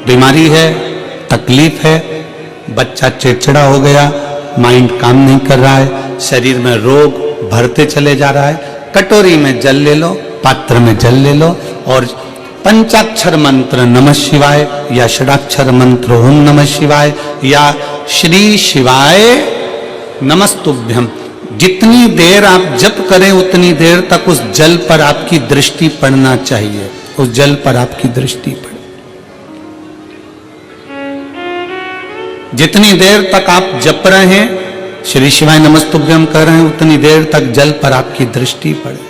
बीमारी है, तकलीफ है, बच्चा चिड़चिड़ा हो गया, माइंड काम नहीं कर रहा है, शरीर में रोग भरते चले जा रहा है, कटोरी में जल ले लो, पात्र में जल ले लो और पंचाक्षर मंत्र नमः शिवाय या षडाक्षर मंत्र ओम नमः शिवाय या श्री शिवाय नमस्तुभ्यम, जितनी देर आप जप करें उतनी देर तक उस जल पर आपकी दृष्टि पड़ना चाहिए, उस जल पर आपकी दृष्टि पड़े। जितनी देर तक आप जप रहे हैं, श्री शिवाय नमस्तुभ्यम कर रहे हैं, उतनी देर तक जल पर आपकी दृष्टि पड़े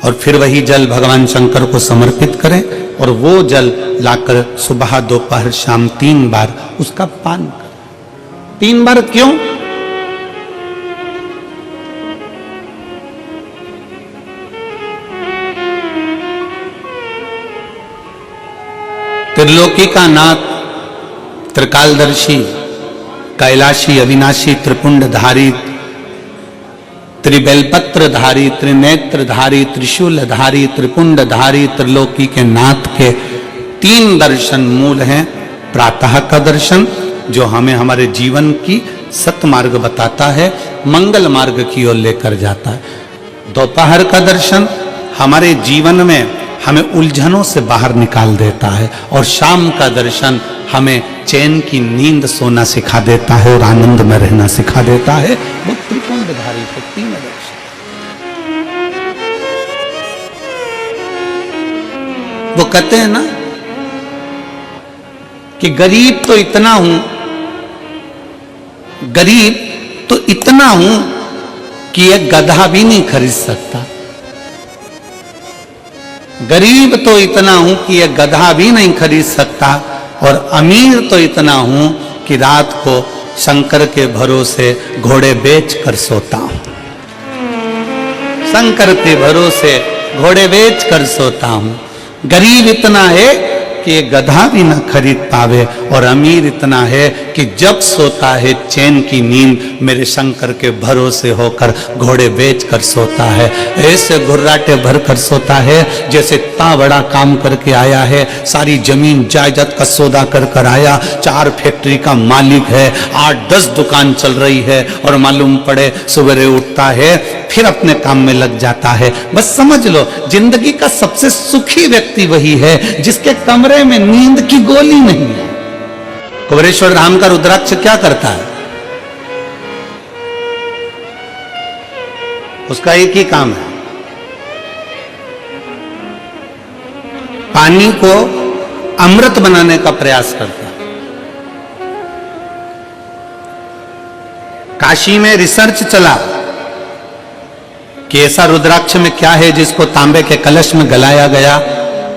और फिर वही जल भगवान शंकर को समर्पित करें और वो जल लाकर सुबह दोपहर शाम 3 बार उसका पान करें। 3 बार क्यों? त्रिलोकी का नाथ, त्रिकालदर्शी, कैलाशी, अविनाशी, त्रिपुंडधारी, त्रिबेलपत्रधारी, त्रिनेत्रधारी, त्रिशूलधारी, त्रिपुंडधारी, त्रिलोकी के नाथ के 3 दर्शन मूल हैं। प्रातः का दर्शन जो हमें हमारे जीवन की सतमार्ग बताता है, मंगल मार्ग की ओर लेकर जाता है। दोपहर का दर्शन हमारे जीवन में हमें उलझनों से बाहर निकाल देता है और शाम का दर्शन हमें चैन की नींद सोना सिखा देता है और आनंद में रहना सिखा देता है। वो त्रिपुंडधारी को 3 दर्शन। वो कहते हैं ना कि गरीब तो इतना हूं, गरीब तो इतना हूं कि एक गधा भी नहीं खरीद सकता। गरीब तो इतना हूं कि यह गधा भी नहीं खरीद सकता और अमीर तो इतना हूं कि रात को शंकर के भरोसे घोड़े बेच कर सोता हूं। शंकर के भरोसे घोड़े बेच कर सोता हूं। गरीब इतना है कि ये गधा भी ना खरीद पावे और अमीर इतना है कि जब सोता है चैन की नींद मेरे शंकर के भरोसे होकर घोड़े बेच कर सोता है। ऐसे घुर्राटे भर कर सोता है जैसे इतना बड़ा काम करके आया है, सारी जमीन जायदाद का सौदा कर कर आया, 4 फैक्ट्री का मालिक है, 8-10 दुकान चल रही है और मालूम पड़े सवेरे उठता है फिर अपने काम में लग जाता है। बस समझ लो जिंदगी का सबसे सुखी व्यक्ति वही है जिसके कमरे में नींद की गोली नहीं है। कुबेरेश्वर धाम का रुद्राक्ष क्या करता है? उसका एक ही काम है, पानी को अमृत बनाने का प्रयास करता है। काशी में रिसर्च चला कि ऐसा रुद्राक्ष में क्या है जिसको तांबे के कलश में गलाया गया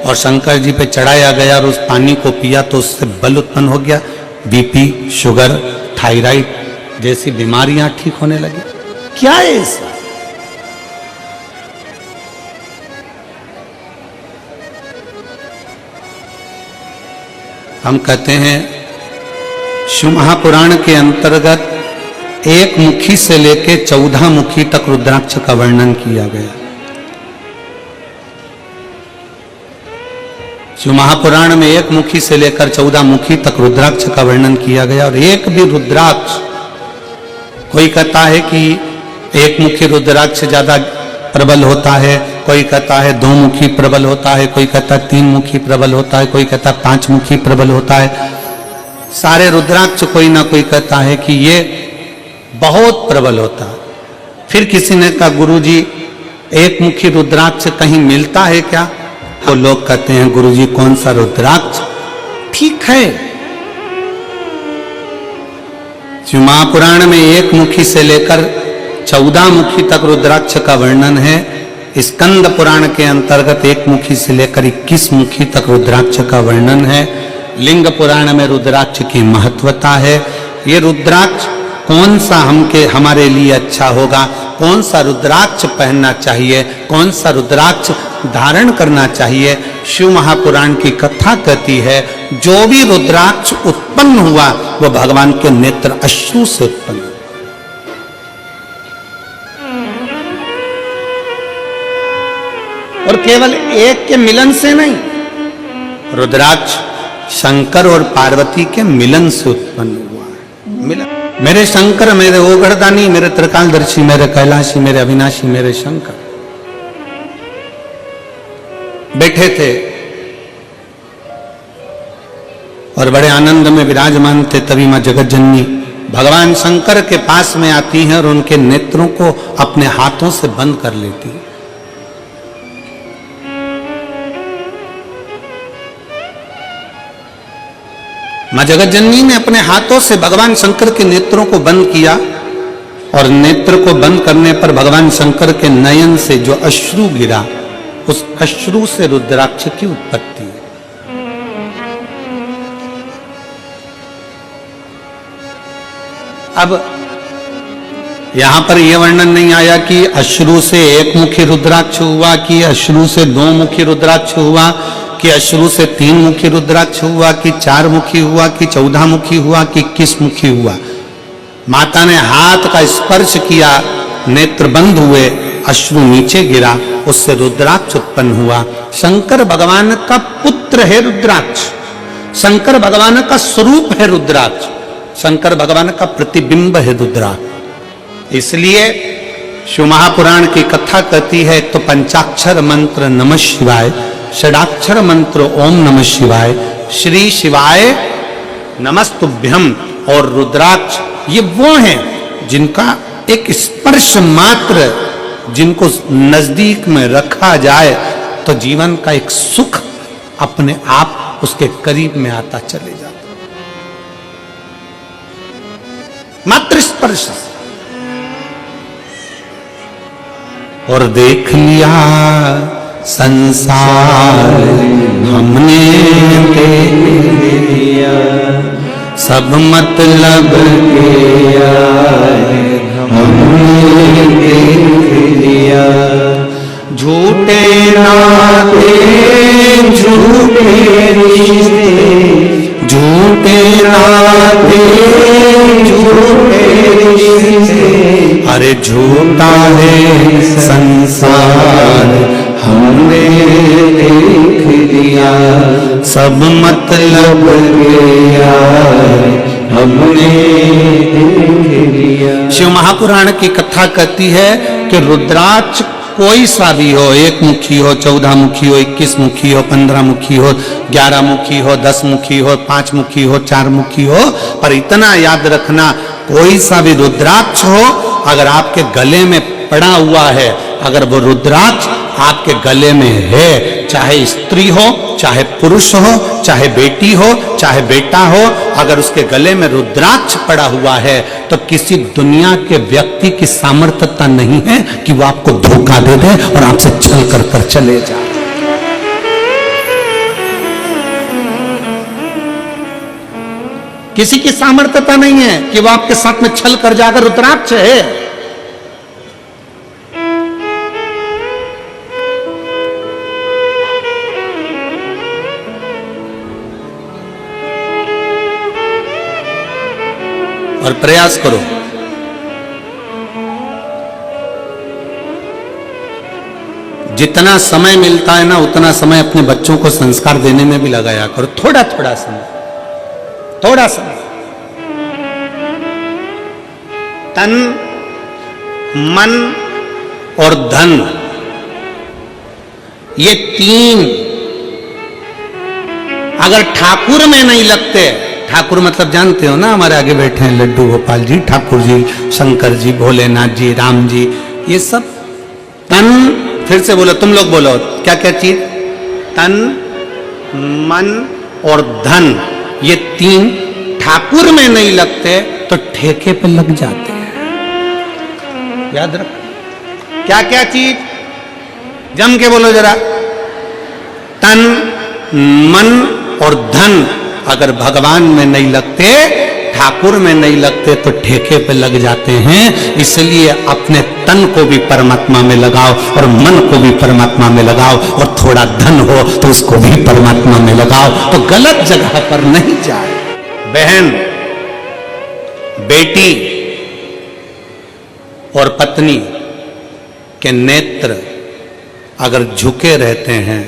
और शंकर जी पे चढ़ाया गया और उस पानी को पिया तो उससे बल उत्पन्न हो गया, बीपी, शुगर, थायराइड जैसी बीमारियां ठीक होने लगी। क्या है ऐसा? हम कहते हैं शिव महापुराण के अंतर्गत 1 मुखी से लेके 14 मुखी तक रुद्राक्ष का वर्णन किया गया। शिव महापुराण में 1 मुखी से लेकर 14 मुखी तक रुद्राक्ष का वर्णन किया गया और एक भी रुद्राक्ष, कोई कहता है कि 1 मुखी रुद्राक्ष ज्यादा प्रबल होता है, कोई कहता है 2 मुखी प्रबल होता है, कोई कहता है 3 मुखी प्रबल होता है, कोई कहता है 5 मुखी प्रबल होता है। सारे रुद्राक्ष कोई ना कोई कहता है कि ये बहुत प्रबल होता है। फिर किसी ने कहा गुरुजी 1 मुखी रुद्राक्ष कहीं मिलता है क्या? तो लोग कहते हैं गुरुजी कौन सा रुद्राक्ष ठीक है। शिव महापुराण में 1 मुखी से लेकर 14 मुखी तक रुद्राक्ष का वर्णन है। स्कंद पुराण के अंतर्गत 1 मुखी से लेकर 21 मुखी तक रुद्राक्ष का वर्णन है। लिंग पुराण में रुद्राक्ष की महत्वता है। ये रुद्राक्ष कौन सा हमारे लिए अच्छा होगा, कौन सा रुद्राक्ष पहनना चाहिए, कौन सा रुद्राक्ष धारण करना चाहिए, शिव महापुराण की कथा कहती है जो भी रुद्राक्ष उत्पन्न हुआ वह भगवान के नेत्र अश्रु से उत्पन्न हुआ। और केवल एक के मिलन से नहीं, रुद्राक्ष शंकर और पार्वती के मिलन से उत्पन्न हुआ है। मिलन, मेरे शंकर, मेरे ओगड़दानी, मेरे त्रिकालदर्शी, मेरे कैलाशी, मेरे अविनाशी, मेरे शंकर बैठे थे और बड़े आनंद में विराजमान थे। तभी मां जगत जननी भगवान शंकर के पास में आती हैं और उनके नेत्रों को अपने हाथों से बंद कर लेती हैं। मां जगत जननी ने अपने हाथों से भगवान शंकर के नेत्रों को बंद किया और नेत्र को बंद करने पर भगवान शंकर के नयन से जो अश्रु गिरा, उस अश्रु से रुद्राक्ष की उत्पत्ति है। अब यहां पर यह वर्णन नहीं आया कि अश्रु से एक मुखी रुद्राक्ष हुआ, कि अश्रु से दो मुखी रुद्राक्ष हुआ, कि अश्रु से तीन मुखी रुद्राक्ष हुआ, कि चार मुखी हुआ, कि 14 मुखी हुआ, कि 21 मुखी हुआ। माता ने हाथ का स्पर्श किया, नेत्र बंद हुए, अश्रु नीचे गिरा, उससे रुद्राक्ष उत्पन्न हुआ। शंकर भगवान का पुत्र है रुद्राक्ष, शंकर भगवान का स्वरूप है रुद्राक्ष, शंकर भगवान का प्रतिबिंब है रुद्राक्ष। इसलिए शिव महापुराण की कथा कहती है, तो पंचाक्षर मंत्र नमः शिवाय, षडाक्षर मंत्र ओम नमः शिवाय, श्री शिवाय नमस्तुभ्यम और रुद्राक्ष, ये वो हैं जिनका एक स्पर्श मात्र, जिनको नजदीक में रखा जाए तो जीवन का एक सुख अपने आप उसके करीब में आता चले जाता, मात्र स्पर्श। और देख लिया संसार हमने देख लिया, सब मतलब के हमने देख लिया, झूठे नाते झूठे रिश्ते, झूठे नाते झूठे रिश्ते, अरे झूठा है संसार हमने देख लिया, सब मतलब गया हमने देख लिया। शिव महापुराण की कथा कहती है कि रुद्राक्ष कोई सा भी हो, 1 मुखी हो, 14 मुखी हो, 21 मुखी हो, 15 मुखी हो, 11 मुखी हो, 10 मुखी हो, 5 मुखी हो, 4 मुखी हो, पर इतना याद रखना, कोई सा भी रुद्राक्ष हो, अगर आपके गले में पड़ा हुआ है, अगर वो रुद्राक्ष आपके गले में है, चाहे स्त्री हो, चाहे पुरुष हो, चाहे बेटी हो, चाहे बेटा हो, अगर उसके गले में रुद्राक्ष पड़ा हुआ है तो किसी दुनिया के व्यक्ति की सामर्थ्यता नहीं है कि वो आपको धोखा दे दे और आपसे छल कर कर चले जाए। किसी की सामर्थ्यता नहीं है कि वो आपके साथ में छल कर जाकर, रुद्राक्ष है। और प्रयास करो, जितना समय मिलता है ना, उतना समय अपने बच्चों को संस्कार देने में भी लगाया करो। थोड़ा थोड़ा समय, थोड़ा समय। तन, मन और धन, ये 3 अगर ठाकुर में नहीं लगते, ठाकुर मतलब जानते हो ना, हमारे आगे बैठे हैं लड्डू गोपाल जी, ठाकुर जी, शंकर जी, भोलेनाथ जी, राम जी, ये सब तन, फिर से बोलो, तुम लोग बोलो, क्या क्या चीज? तन, मन और धन, ये 3 ठाकुर में नहीं लगते तो ठेके पे लग जाते हैं। याद रख, क्या क्या चीज? जम के बोलो जरा। तन, मन और धन अगर भगवान में नहीं लगते, ठाकुर में नहीं लगते तो ठेके पे लग जाते हैं। इसलिए अपने तन को भी परमात्मा में लगाओ और मन को भी परमात्मा में लगाओ, और थोड़ा धन हो तो उसको भी परमात्मा में लगाओ, तो गलत जगह पर नहीं जाए। बहन, बेटी और पत्नी के नेत्र अगर झुके रहते हैं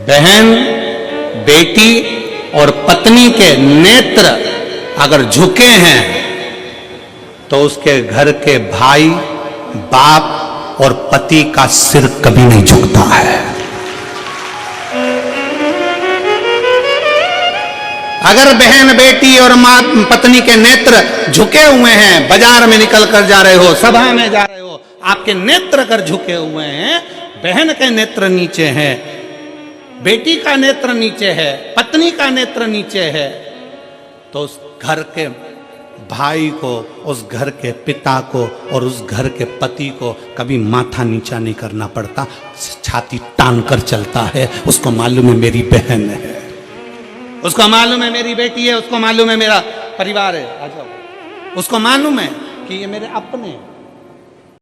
बहन, बेटी और पत्नी के नेत्र अगर झुके हैं तो उसके घर के भाई, बाप और पति का सिर कभी नहीं झुकता है। अगर बहन, बेटी और मां, पत्नी के नेत्र झुके हुए हैं, बाजार में निकल कर जा रहे हो, सभा में जा रहे हो, आपके नेत्र अगर झुके हुए हैं, बहन के नेत्र नीचे हैं, बेटी का नेत्र नीचे है, पत्नी का नेत्र नीचे है, तो उस घर के भाई को, उस घर के पिता को और उस घर के पति को कभी माथा नीचा नहीं करना पड़ता, छाती तान कर चलता है। उसको मालूम है मेरी बहन है, उसको मालूम है मेरी बेटी है, उसको मालूम है मेरा परिवार है। आ जाओ, उसको मालूम है कि ये मेरे अपने हैं।